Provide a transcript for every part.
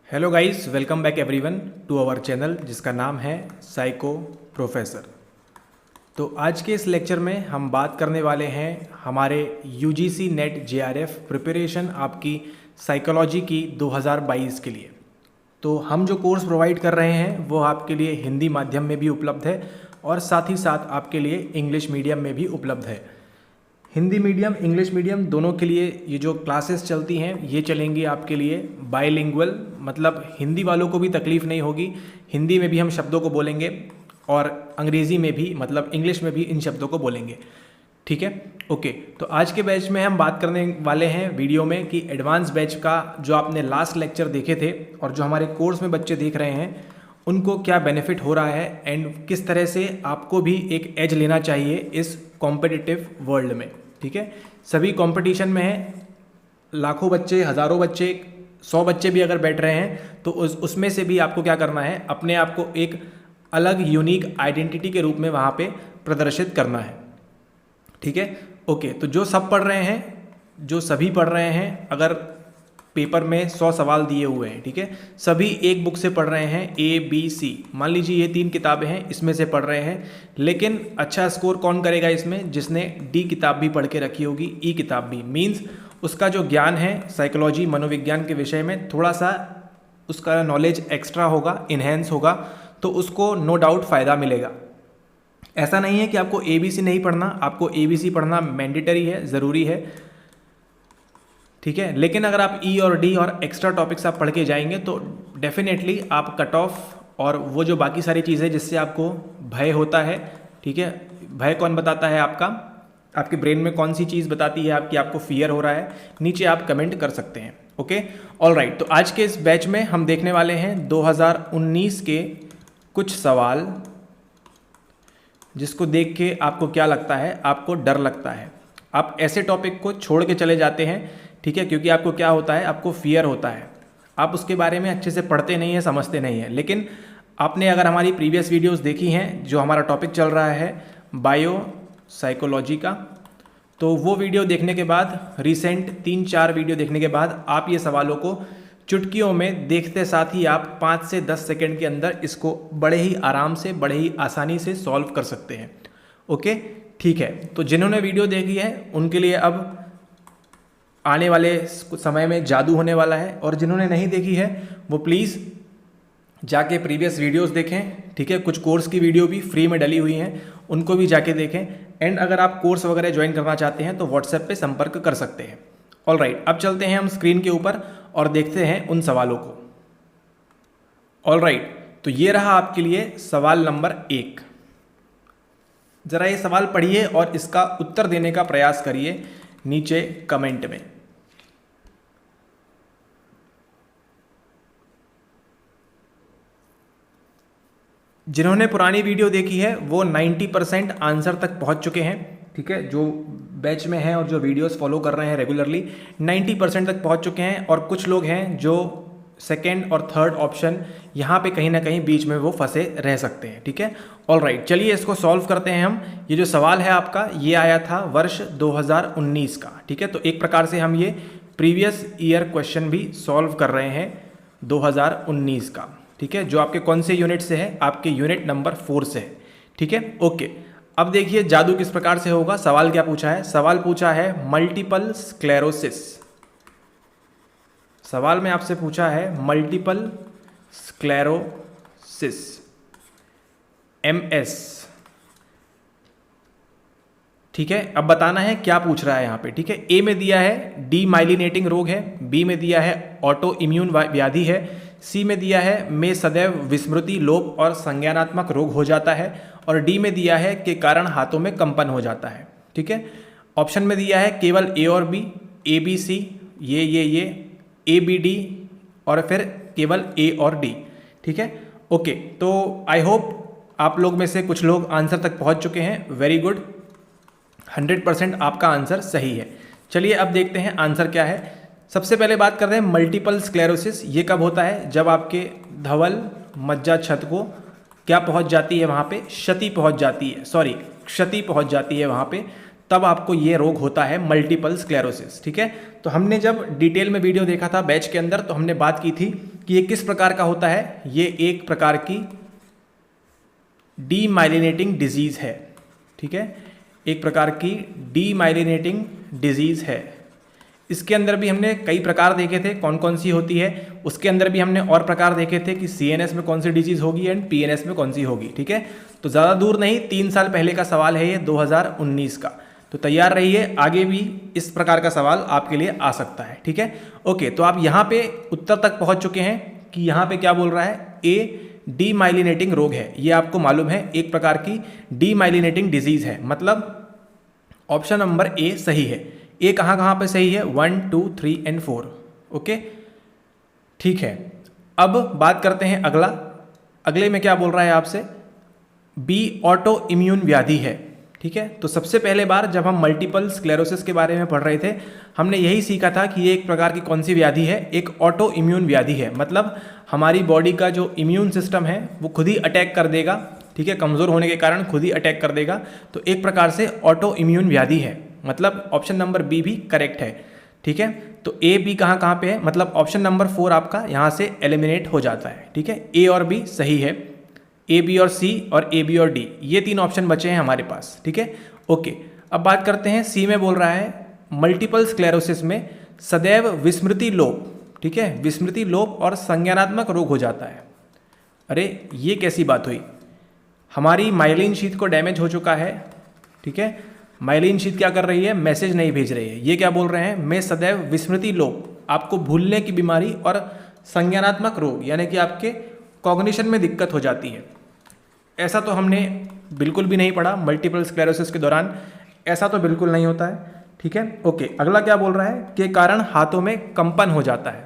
Hello guys, welcome back everyone to our channel जिसका नाम है साइको प्रोफेसर। तो आज के इस लेक्चर में हम बात करने वाले हैं हमारे यूजीसी नेट जेआरएफ प्रिपरेशन आपकी साइकोलॉजी की 2022 के लिए। तो हम जो कोर्स प्रोवाइड कर रहे हैं वो आपके लिए हिंदी माध्यम में भी उपलब्ध है और साथ ही साथ आपके लिए इंग्लिश मीडियम में भी उपलब्ध है। हिंदी मीडियम इंग्लिश मीडियम दोनों के लिए ये जो क्लासेस चलती हैं ये चलेंगी आपके लिए बाइलिंगुअल, मतलब हिंदी वालों को भी तकलीफ़ नहीं होगी। हिंदी में भी हम शब्दों को बोलेंगे और अंग्रेज़ी में भी, मतलब इंग्लिश में भी इन शब्दों को बोलेंगे। ठीक है, ओके। तो आज के बैच में हम बात करने वाले हैं वीडियो में कि एडवांस बैच का जो आपने लास्ट लेक्चर देखे थे और जो हमारे कोर्स में बच्चे देख रहे हैं उनको क्या बेनिफिट हो रहा है एंड किस तरह से आपको भी एक एज लेना चाहिए इस कॉम्पिटिटिव वर्ल्ड में। ठीक है, सभी कंपटीशन में है, लाखों बच्चे, हज़ारों बच्चे, 100 बच्चे भी अगर बैठ रहे हैं तो उसमें से भी आपको क्या करना है, अपने आप को एक अलग यूनिक आइडेंटिटी के रूप में वहाँ पे प्रदर्शित करना है। ठीक है, ओके। तो जो सब पढ़ रहे हैं, जो सभी पढ़ रहे हैं, अगर पेपर में 100 सवाल दिए हुए हैं, ठीक है, सभी एक बुक से पढ़ रहे हैं ABC, मान लीजिए ये 3 किताबें हैं, इसमें से पढ़ रहे हैं, लेकिन अच्छा स्कोर कौन करेगा इसमें? जिसने D किताब भी पढ़ के रखी होगी, E किताब भी, मीन्स उसका जो ज्ञान है साइकोलॉजी मनोविज्ञान के विषय में थोड़ा सा उसका नॉलेज एक्स्ट्रा होगा, इन्हेंस होगा, तो उसको नो डाउट फ़ायदा मिलेगा। ऐसा नहीं है कि आपको ABC नहीं पढ़ना, आपको ABC पढ़ना मैंडेटरी है, ज़रूरी है। ठीक है, लेकिन अगर आप E और D और एक्स्ट्रा टॉपिक्स आप पढ़ के जाएंगे तो डेफिनेटली आप कट ऑफ और वो जो बाकी सारी चीज़ें जिससे आपको भय होता है, ठीक है, भय कौन बताता है आपका? आपके ब्रेन में कौन सी चीज़ बताती है आपकी आपको फियर हो रहा है? नीचे आप कमेंट कर सकते हैं। Okay, alright. तो आज के इस बैच में हम देखने वाले हैं 2019 के कुछ सवाल जिसको देख के आपको क्या लगता है? आपको डर लगता है। आप ऐसे टॉपिक को छोड़ के चले जाते हैं, ठीक है, क्योंकि आपको क्या होता है, आपको फियर होता है, आप उसके बारे में अच्छे से पढ़ते नहीं हैं, समझते नहीं हैं। लेकिन आपने अगर हमारी प्रीवियस वीडियोस देखी हैं, जो हमारा टॉपिक चल रहा है बायो साइकोलॉजी का, तो वो वीडियो देखने के बाद, रिसेंट 3-4 वीडियो देखने के बाद आप ये सवालों को चुटकियों में देखते साथ ही आप 5 से 10 सेकेंड के अंदर इसको बड़े ही आराम से, बड़े ही आसानी से सॉल्व कर सकते हैं। ओके, ठीक है। तो जिन्होंने वीडियो देखी है उनके लिए अब आने वाले समय में जादू होने वाला है, और जिन्होंने नहीं देखी है वो प्लीज़ जाके प्रीवियस वीडियोस देखें। ठीक है, कुछ कोर्स की वीडियो भी फ्री में डली हुई हैं, उनको भी जाके देखें। एंड अगर आप कोर्स वगैरह ज्वाइन करना चाहते हैं तो व्हाट्सएप पे संपर्क कर सकते हैं। ऑलराइट, अब चलते हैं हम स्क्रीन के ऊपर और देखते हैं उन सवालों को। ऑलराइट, तो ये रहा आपके लिए सवाल नंबर 1। ज़रा ये सवाल पढ़िए और इसका उत्तर देने का प्रयास करिए नीचे कमेंट में। जिन्होंने पुरानी वीडियो देखी है वो 90% आंसर तक पहुंच चुके हैं। ठीक है, जो बैच में हैं और जो वीडियोस फॉलो कर रहे हैं रेगुलरली 90% तक पहुंच चुके हैं, और कुछ लोग हैं जो सेकेंड और थर्ड ऑप्शन यहाँ पे कहीं ना कहीं बीच में वो फंसे रह सकते हैं। ठीक है, ऑलराइट, चलिए इसको सॉल्व करते हैं हम। ये जो सवाल है आपका ये आया था वर्ष 2019 का। ठीक है, तो एक प्रकार से हम ये प्रीवियस ईयर क्वेश्चन भी सॉल्व कर रहे हैं 2019 का। ठीक है, जो आपके कौन से यूनिट से है? आपके यूनिट नंबर 4 से है। ठीक है, ओके। अब देखिए जादू किस प्रकार से होगा। सवाल क्या पूछा है? सवाल पूछा है मल्टीपल स्क्लेरोसिस। सवाल में आपसे पूछा है मल्टीपल स्क्लेरोसिस, MS। ठीक है, अब बताना है क्या पूछ रहा है यहाँ पे। ठीक है, ए में दिया है डीमाइलिनेटिंग रोग है, बी में दिया है ऑटो इम्यून व्याधि है, सी में दिया है में सदैव विस्मृति, लोप और संज्ञानात्मक रोग हो जाता है, और डी में दिया है के कारण हाथों में कंपन हो जाता है। ठीक है, ऑप्शन में दिया है केवल A और B, ABC, ये ABD, और फिर केवल A और D। ठीक है, ओके। तो आई होप आप लोग में से कुछ लोग आंसर तक पहुंच चुके हैं। वेरी गुड, 100% आपका आंसर सही है। चलिए अब देखते हैं आंसर क्या है। सबसे पहले बात करते हैं मल्टीपल स्क्लेरोसिस। ये कब होता है? जब आपके धवल मज्जा छत को क्या पहुंच जाती है, वहाँ पे क्षति पहुंच जाती है, क्षति पहुंच जाती है वहाँ पे, तब आपको ये रोग होता है मल्टीपल स्क्लेरोसिस। ठीक है, तो हमने जब डिटेल में वीडियो देखा था बैच के अंदर तो हमने बात की थी कि ये किस प्रकार का होता है। ये एक प्रकार की डीमाइलिनेटिंग डिजीज़ है। ठीक है, एक प्रकार की डीमाइलिनेटिंग डिजीज़ है। इसके अंदर भी हमने कई प्रकार देखे थे कौन कौन सी होती है, उसके अंदर भी हमने और प्रकार देखे थे कि CNS में कौन सी डिजीज़ होगी एंड PNS में कौन सी होगी। ठीक है, तो ज़्यादा दूर नहीं, 3 साल पहले का सवाल है ये 2019 का, तो तैयार रहिए, आगे भी इस प्रकार का सवाल आपके लिए आ सकता है। ठीक है, ओके, तो आप यहाँ पे उत्तर तक पहुँच चुके हैं कि यहाँ पे क्या बोल रहा है, ए डीमाइलिनेटिंग रोग है, ये आपको मालूम है एक प्रकार की डीमाइलिनेटिंग डिजीज़ है, मतलब ऑप्शन नंबर ए सही है। ए कहाँ कहाँ पे सही है, 1, 2, 3 एंड 4। ओके, ठीक है, अब बात करते हैं अगले में क्या बोल रहा है आपसे, बी ऑटो इम्यून व्याधि है। ठीक है, तो सबसे पहले बार जब हम मल्टीपल स्क्लेरोसिस के बारे में पढ़ रहे थे हमने यही सीखा था कि ये एक प्रकार की कौन सी व्याधि है, एक ऑटो इम्यून व्याधि है, मतलब हमारी बॉडी का जो इम्यून सिस्टम है वो खुद ही अटैक कर देगा। ठीक है, कमज़ोर होने के कारण खुद ही अटैक कर देगा, तो एक प्रकार से ऑटो इम्यून व्याधि है, मतलब ऑप्शन नंबर बी भी करेक्ट है। ठीक है, तो ए बी कहाँ कहाँ पे है, मतलब ऑप्शन नंबर 4 आपका यहाँ से एलिमिनेट हो जाता है। ठीक है, ए और बी सही है, ए बी और सी और ए बी और डी, ये 3 ऑप्शन बचे हैं हमारे पास। ठीक है, ओके, अब बात करते हैं सी में बोल रहा है मल्टीपल स्क्लेरोसिस में सदैव विस्मृति लोप। ठीक है, विस्मृति लोप और संज्ञानात्मक रोग हो जाता है। अरे ये कैसी बात हुई, हमारी माइलिन शीथ को डैमेज हो चुका है। ठीक है, माइलिन शीथ क्या कर रही है, मैसेज नहीं भेज रही है, ये क्या बोल रहे हैं, मैं सदैव विस्मृति लोप, आपको भूलने की बीमारी और संज्ञानात्मक रोग यानी कि आपके कॉग्निशन में दिक्कत हो जाती है। ऐसा तो हमने बिल्कुल भी नहीं पढ़ा मल्टीपल स्क्लेरोसिस के दौरान, ऐसा तो बिल्कुल नहीं होता है। ठीक है, ओके, अगला क्या बोल रहा है, के कारण हाथों में कंपन हो जाता है।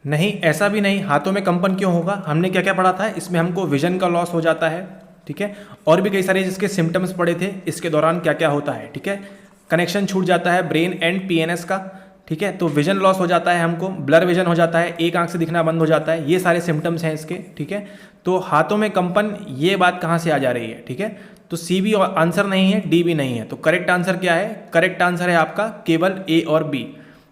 नहीं, ऐसा भी नहीं, हाथों में कंपन क्यों होगा, हमने क्या क्या पढ़ा था इसमें, हमको विजन का लॉस हो जाता है। ठीक है, और भी कई सारे जिसके सिम्टम्स पढ़े थे इसके दौरान क्या क्या होता है। ठीक है, कनेक्शन छूट जाता है ब्रेन एंड PNS का। ठीक है, तो विजन लॉस हो जाता है, हमको ब्लर विजन हो जाता है, एक आंख से दिखना बंद हो जाता है, ये सारे सिम्टम्स हैं इसके। ठीक है, तो हाथों में कंपन, ये बात कहाँ से आ जा रही है। ठीक है, तो सी भी आंसर नहीं है, डी भी नहीं है, तो करेक्ट आंसर क्या है, करेक्ट आंसर है आपका केवल ए और बी।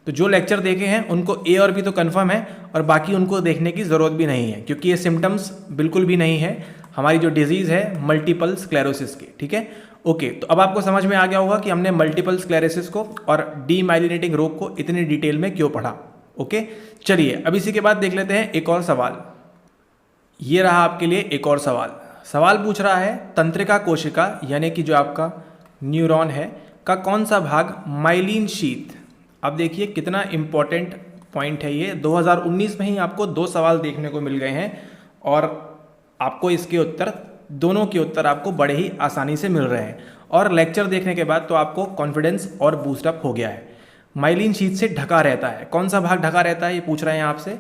तो जो लेक्चर देखे हैं उनको ए और बी तो कंफर्म है, और बाकी उनको देखने की ज़रूरत भी नहीं है, क्योंकि ये सिम्टम्स बिल्कुल भी नहीं है हमारी जो डिजीज़ है मल्टीपल स्क्लेरोसिस की। ठीक है, ओके, तो अब आपको समझ में आ गया होगा कि हमने मल्टीपल स्क्लेरोसिस को और डीमाइलिनेटिंग रोग को इतनी डिटेल में क्यों पढ़ा। ओके, चलिए अब इसी के बाद देख लेते हैं एक और सवाल। ये रहा आपके लिए एक और सवाल पूछ रहा है तंत्रिका कोशिका यानी कि जो आपका न्यूरॉन है का कौन सा भाग माइलिन शीथ। अब देखिए कितना इंपॉर्टेंट पॉइंट है ये, 2019 में ही आपको 2 सवाल देखने को मिल गए हैं और आपको इसके उत्तर, दोनों के उत्तर आपको बड़े ही आसानी से मिल रहे हैं, और लेक्चर देखने के बाद तो आपको कॉन्फिडेंस और बूस्टअप हो गया है। माइलिन शीथ से ढका रहता है, कौन सा भाग ढका रहता है ये पूछ रहे हैं आपसे।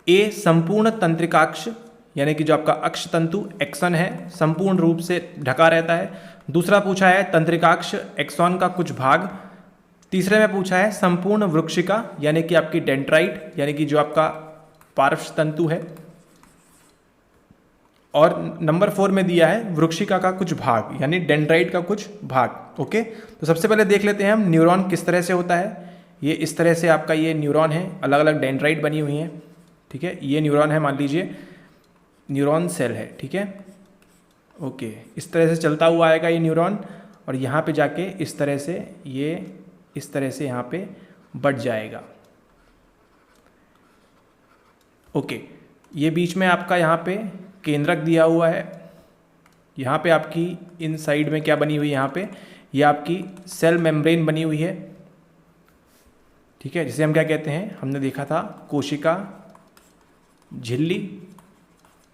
ए संपूर्ण तंत्रिकाक्ष यानी कि जो आपका अक्ष तंतु एक्सन है संपूर्ण रूप से ढका रहता है। दूसरा पूछा है तंत्रिकाक्ष एक्सॉन का कुछ भाग। तीसरे में पूछा है संपूर्ण वृक्षिका यानी कि आपकी डेंड्राइट यानी कि जो आपका पार्श्व तंतु है, और नंबर 4 में दिया है वृक्षिका का कुछ भाग यानी डेंड्राइट का कुछ भाग। ओके, तो सबसे पहले देख लेते हैं हम न्यूरॉन किस तरह से होता है। ये इस तरह से आपका ये न्यूरॉन है, अलग अलग डेंड्राइट बनी हुई हैं। ठीक है, ये न्यूरॉन है, मान लीजिए न्यूरॉन सेल है। ठीक है, ओके, इस तरह से चलता हुआ आएगा ये न्यूरॉन, और यहाँ पे जाके इस तरह से ये इस तरह से यहाँ पे बढ़ जाएगा। ओके, ये बीच में आपका यहाँ पे केंद्रक दिया हुआ है, यहाँ पे आपकी इन साइड में क्या बनी हुई है, यहाँ पे ये आपकी सेल मेम्ब्रेन बनी हुई है। ठीक है, जिसे हम क्या कहते हैं, हमने देखा था कोशिका झिल्ली।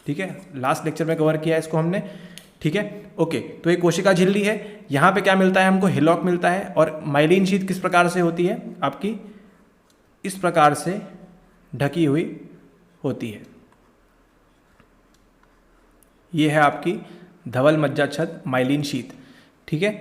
ठीक है, लास्ट लेक्चर में कवर किया है इसको हमने। ठीक है, ओके, तो ये कोशिका झिल्ली है, यहाँ पे क्या मिलता है हमको, हिलॉक मिलता है। और माइलिन शीथ किस प्रकार से होती है आपकी, इस प्रकार से ढकी हुई होती है। ये है आपकी धवल मज्जाछद माइलिन शीथ। ठीक है,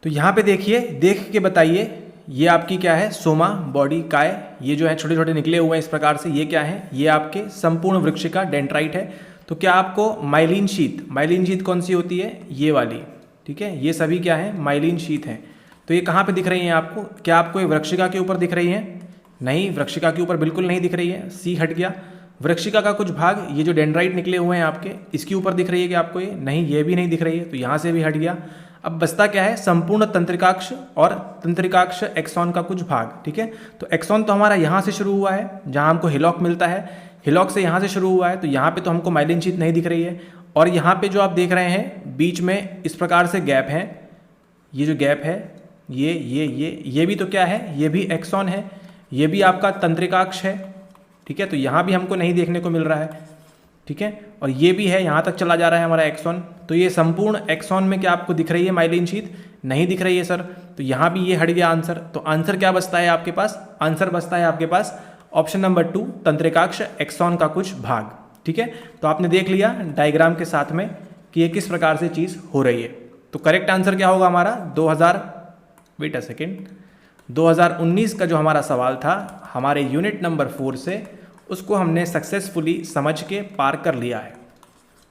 तो यहाँ पे देखिए, देख के बताइए ये आपकी क्या है, सोमा बॉडी काय, ये जो है छोटे छोटे निकले हुए हैं इस प्रकार से, ये क्या है, ये आपके संपूर्ण वृक्षिका डेंड्राइट है। तो क्या आपको माइलिन शीथ कौन सी होती है, ये वाली, ठीक है, ये सभी क्या है, माइलिन शीथ हैं। तो ये कहाँ पे दिख रही हैं आपको, क्या आपको ये वृक्षिका के ऊपर दिख रही हैं? नहीं, वृक्षिका के ऊपर बिल्कुल नहीं दिख रही है, सी हट गया। वृक्षिका का कुछ भाग, ये जो डेंड्राइट निकले हुए हैं आपके, इसके ऊपर दिख रही है कि आपको ये? नहीं, ये भी नहीं दिख रही है, तो यहाँ से भी हट गया। अब बचता क्या है, संपूर्ण तंत्रिकाक्ष और तंत्रिकाक्ष एक्सॉन का कुछ भाग, ठीक है। तो एक्सॉन तो हमारा यहाँ से शुरू हुआ है, जहाँ हमको हिलॉक मिलता है, हिलॉक से यहाँ से शुरू हुआ है, तो यहाँ पे तो हमको माइलिन शीथ नहीं दिख रही है। और यहाँ पे जो आप देख रहे हैं बीच में इस प्रकार से गैप है, ये जो गैप है, ये भी तो क्या है, ये भी एक्सॉन है, ये भी आपका तंत्रिकाक्ष है, ठीक है। तो यहाँ भी हमको नहीं देखने को मिल रहा है, ठीक है। और ये भी है, यहाँ तक चला जा रहा है हमारा एक्सॉन। तो ये संपूर्ण एक्सॉन में क्या आपको दिख रही है माइलिन शीथ? नहीं दिख रही है सर। तो यहाँ भी ये हट गया आंसर। तो आंसर क्या बचता है आपके पास? आंसर बचता है आपके पास ऑप्शन नंबर 2, तंत्रिकाक्ष एक्सॉन का कुछ भाग, ठीक है। तो आपने देख लिया डायग्राम के साथ में कि ये किस प्रकार से चीज़ हो रही है। तो करेक्ट आंसर क्या होगा हमारा 2019 का जो हमारा सवाल था हमारे यूनिट नंबर 4 से, उसको हमने सक्सेसफुली समझ के पार कर लिया है,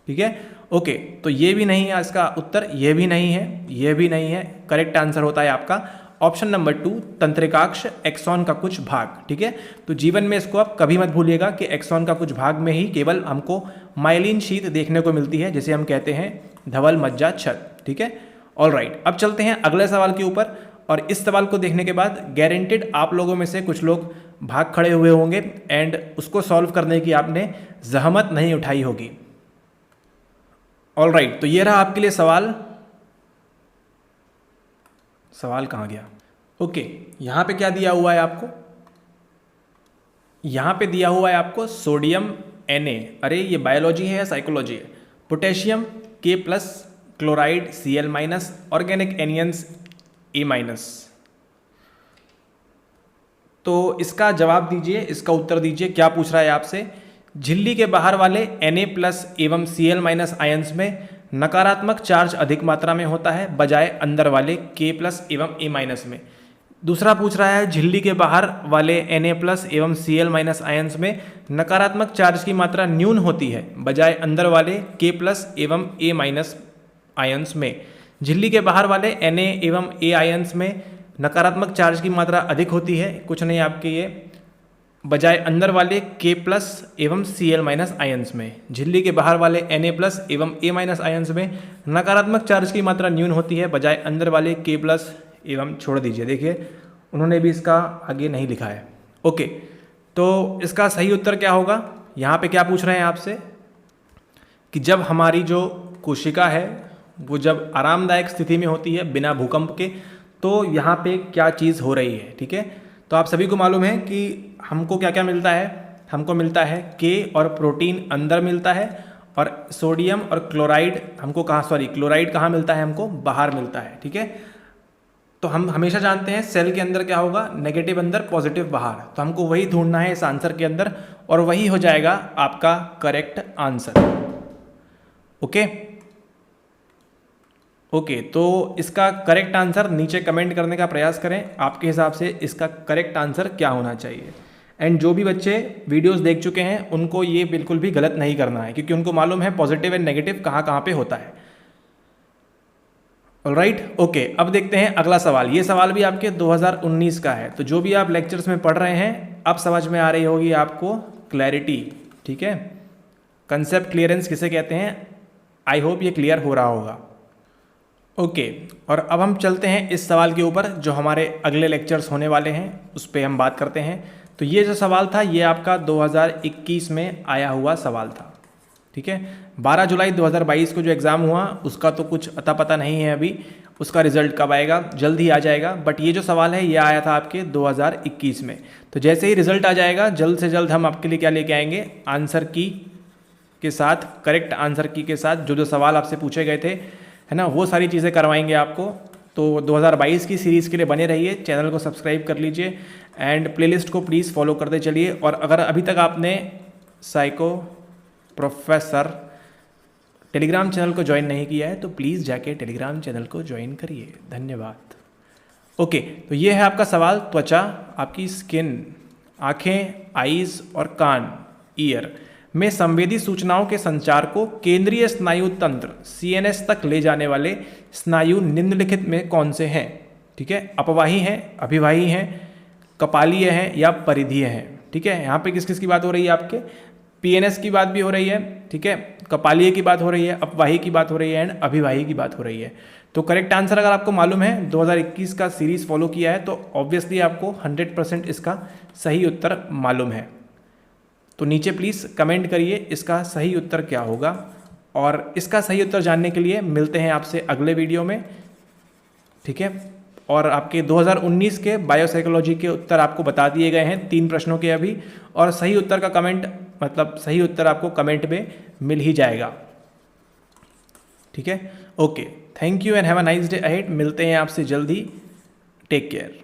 ठीक है। ओके, तो ये भी नहीं है इसका उत्तर, ये भी नहीं है, ये भी नहीं है। करेक्ट आंसर होता है आपका ऑप्शन नंबर 2, तंत्रिकाक्ष एक्सॉन का कुछ भाग, ठीक है। तो जीवन में इसको आप कभी मत भूलिएगा कि एक्सॉन का कुछ भाग में ही केवल हमको माइलिन शीथ देखने को मिलती है, जिसे हम कहते हैं धवल मज्जा छत, ठीक है। ऑल राइट, अब चलते हैं अगले सवाल के ऊपर। और इस सवाल को देखने के बाद गारंटेड आप लोगों में से कुछ लोग भाग खड़े हुए होंगे एंड उसको सॉल्व करने की आपने जहमत नहीं उठाई होगी। ऑल राइट, तो ये रहा आपके लिए सवाल। सवाल कहाँ गया? ओके, यहाँ पे क्या दिया हुआ है आपको? यहाँ पे दिया हुआ है आपको सोडियम Na, अरे ये बायोलॉजी है या साइकोलॉजी है? Potassium K+, chloride Cl-, organic anions A-। तो इसका जवाब दीजिए, इसका उत्तर दीजिए। क्या पूछ रहा है आपसे? झिल्ली के बाहर वाले Na+ एवं Cl- आयंस में नकारात्मक चार्ज अधिक मात्रा में होता है बजाय अंदर वाले K+ एवं A- में। दूसरा पूछ रहा है झिल्ली के बाहर वाले Na+ एवं Cl- आयंस में नकारात्मक चार्ज की मात्रा न्यून होती है बजाय अंदर वाले K+ एवं A- आयंस में। झिल्ली के बाहर वाले Na एवं A आयंस में नकारात्मक चार्ज की मात्रा अधिक होती है, कुछ नहीं आपके ये, बजाय अंदर वाले K+ एवं Cl- आयंस में। झिल्ली के बाहर वाले Na+ एवं A- आयंस में नकारात्मक चार्ज की मात्रा न्यून होती है बजाय अंदर वाले K+ एवं, छोड़ दीजिए, देखिए उन्होंने भी इसका आगे नहीं लिखा है। ओके, तो इसका सही उत्तर क्या होगा? यहाँ पे क्या पूछ रहे हैं आपसे कि जब हमारी जो कोशिका है वो जब आरामदायक स्थिति में होती है बिना भूकंप के, तो यहाँ पे क्या चीज़ हो रही है, ठीक है। तो आप सभी को मालूम है कि हमको क्या क्या मिलता है, हमको मिलता है K और प्रोटीन अंदर मिलता है, और सोडियम और क्लोराइड हमको कहाँ, सॉरी क्लोराइड कहाँ मिलता है, हमको बाहर मिलता है, ठीक है। तो हम हमेशा जानते हैं सेल के अंदर क्या होगा, नेगेटिव अंदर पॉजिटिव बाहर, तो हमको वही ढूंढना है इस आंसर के अंदर, और वही हो जाएगा आपका करेक्ट आंसर। ओके ओके, तो इसका करेक्ट आंसर नीचे कमेंट करने का प्रयास करें, आपके हिसाब से इसका करेक्ट आंसर क्या होना चाहिए। एंड जो भी बच्चे वीडियोस देख चुके हैं उनको ये बिल्कुल भी गलत नहीं करना है, क्योंकि उनको मालूम है पॉजिटिव एंड नेगेटिव कहाँ कहाँ पे होता है। ऑलराइट, ओके, अब देखते हैं अगला सवाल। ये सवाल भी आपके 2019 का है, तो जो भी आप लेक्चर्स में पढ़ रहे हैं अब समझ में आ रही होगी आपको क्लैरिटी, ठीक है। कंसेप्ट क्लियरेंस किसे कहते हैं, आई होप ये क्लियर हो रहा होगा। ओके, और अब हम चलते हैं इस सवाल के ऊपर जो हमारे अगले लेक्चर्स होने वाले हैं, उस पर हम बात करते हैं। तो ये जो सवाल था ये आपका 2021 में आया हुआ सवाल था, ठीक है। 12 जुलाई 2022 को जो एग्ज़ाम हुआ उसका तो कुछ अता पता नहीं है अभी, उसका रिजल्ट कब आएगा, जल्द ही आ जाएगा। बट ये जो सवाल है ये आया था आपके 2021 में। तो जैसे ही रिजल्ट आ जाएगा जल्द से जल्द हम आपके लिए क्या लेके आएंगे, आंसर की के साथ, करेक्ट आंसर की के साथ जो जो सवाल आपसे पूछे गए थे, है ना, वो सारी चीज़ें करवाएंगे आपको। तो 2022 की सीरीज़ के लिए बने रहिए, चैनल को सब्सक्राइब कर लीजिए एंड प्लेलिस्ट को प्लीज़ फॉलो करते चलिए। और अगर अभी तक आपने साइको प्रोफेसर टेलीग्राम चैनल को ज्वाइन नहीं किया है तो प्लीज़ जाके टेलीग्राम चैनल को ज्वाइन करिए। धन्यवाद। ओके, तो ये है आपका सवाल, त्वचा, आपकी स्किन, आँखें, आईज़ और कान, ईयर, में संवेदी सूचनाओं के संचार को केंद्रीय स्नायु तंत्र CNS तक ले जाने वाले स्नायु निम्नलिखित में कौन से हैं? ठीक है, अपवाही हैं, अभिवाही हैं, कपालीय हैं या परिधीय हैं। ठीक है, यहाँ पे किस किस की बात हो रही है? आपके PNS की बात भी हो रही है, ठीक है, कपालीय की बात हो रही है, अपवाही की बात हो रही है एंड अभिवाही की बात हो रही है। तो करेक्ट आंसर अगर आपको मालूम है 2021 का सीरीज फॉलो किया है तो ऑब्वियसली आपको 100% इसका सही उत्तर मालूम है। तो नीचे प्लीज़ कमेंट करिए इसका सही उत्तर क्या होगा, और इसका सही उत्तर जानने के लिए मिलते हैं आपसे अगले वीडियो में। ठीक है, और आपके 2019 के बायोसाइकोलॉजी के उत्तर आपको बता दिए गए हैं 3 प्रश्नों के अभी, और सही उत्तर का कमेंट मतलब सही उत्तर आपको कमेंट में मिल ही जाएगा। ठीक है, okay, thank you and have a nice day ahead. मिलते हैं आपसे जल्दी, टेक केयर।